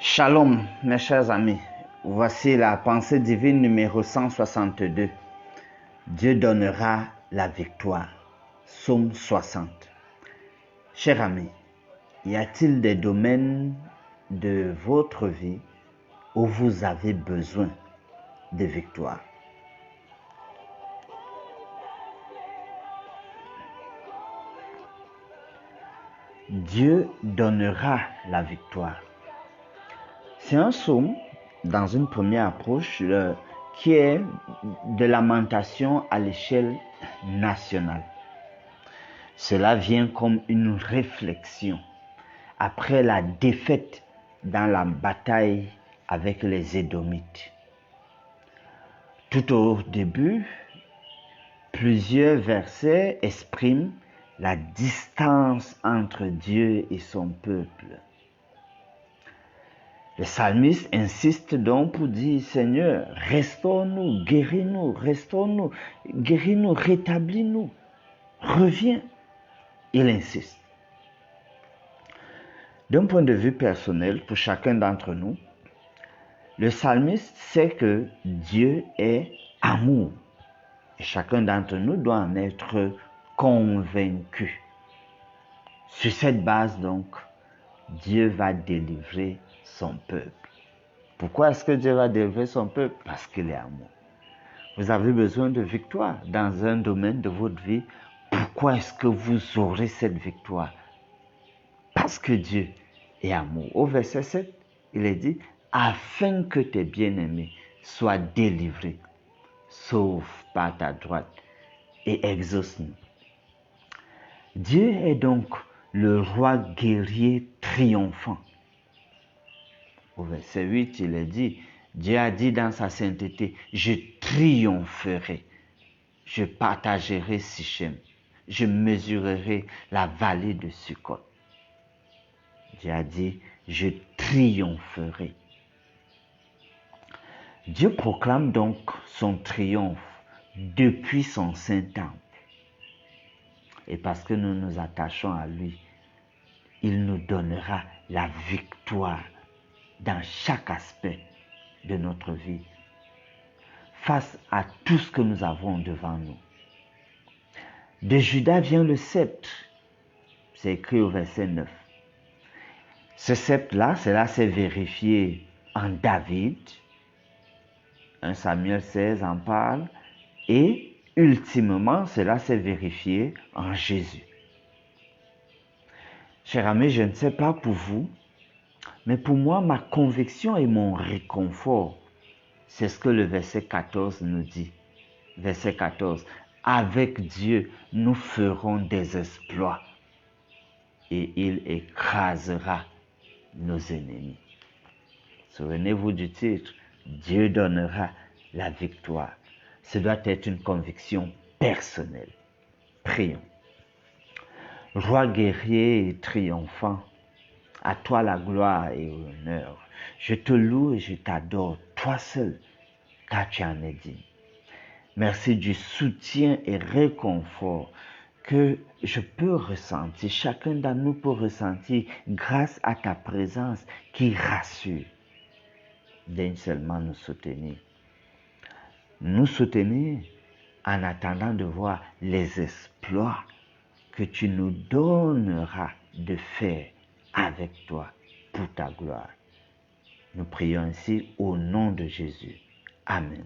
Shalom, mes chers amis. Voici la pensée divine numéro 162. Dieu donnera la victoire. Psaume 60. Chers amis, y a-t-il des domaines de votre vie où vous avez besoin de victoire? Dieu donnera la victoire. C'est un psaume, dans une première approche, qui est de lamentation à l'échelle nationale. Cela vient comme une réflexion après la défaite dans la bataille avec les Édomites. Tout au début, plusieurs versets expriment la distance entre Dieu et son peuple. Le psalmiste insiste donc pour dire: Seigneur, restaure-nous, guéris-nous, restaure-nous, guéris-nous, rétablis-nous, reviens. Il insiste. D'un point de vue personnel, pour chacun d'entre nous, le psalmiste sait que Dieu est amour. Et chacun d'entre nous doit en être convaincu. Sur cette base, donc, Dieu va délivrer son peuple. Pourquoi est-ce que Dieu va délivrer son peuple? Parce qu'il est amour. Vous avez besoin de victoire dans un domaine de votre vie. Pourquoi est-ce que vous aurez cette victoire? Parce que Dieu est amour. Au verset 7, il est dit: afin que tes bien-aimés soient délivrés, sauve par ta droite et exauce-nous. Dieu est donc le roi guerrier triomphant. Au verset 8, il est dit, Dieu a dit dans sa sainteté: je triompherai, je partagerai Sichem, je mesurerai la vallée de Sukkot. Dieu a dit: je triompherai. Dieu proclame donc son triomphe depuis son Saint-Temple. Et parce que nous nous attachons à lui, il nous donnera la victoire dans chaque aspect de notre vie, face à tout ce que nous avons devant nous. De Juda vient le sceptre. C'est écrit au verset 9. Ce sceptre-là, cela s'est vérifié en David. 1 Samuel 16 en parle. Et ultimement, cela s'est vérifié en Jésus. Chers amis, je ne sais pas pour vous, mais pour moi, ma conviction et mon réconfort, c'est ce que le verset 14 nous dit. Verset 14. Avec Dieu, nous ferons des exploits et il écrasera nos ennemis. Souvenez-vous du titre: Dieu donnera la victoire. Ce doit être une conviction personnelle. Prions. Roi guerrier et triomphant, à toi la gloire et l'honneur. Je te loue et je t'adore, toi seul, car tu en es digne. Merci du soutien et réconfort que je peux ressentir, chacun d'entre nous peut ressentir grâce à ta présence qui rassure. Daigne seulement nous soutenir. Nous soutenir en attendant de voir les exploits que tu nous donneras de faire avec toi pour ta gloire. Nous prions ainsi au nom de Jésus. Amen.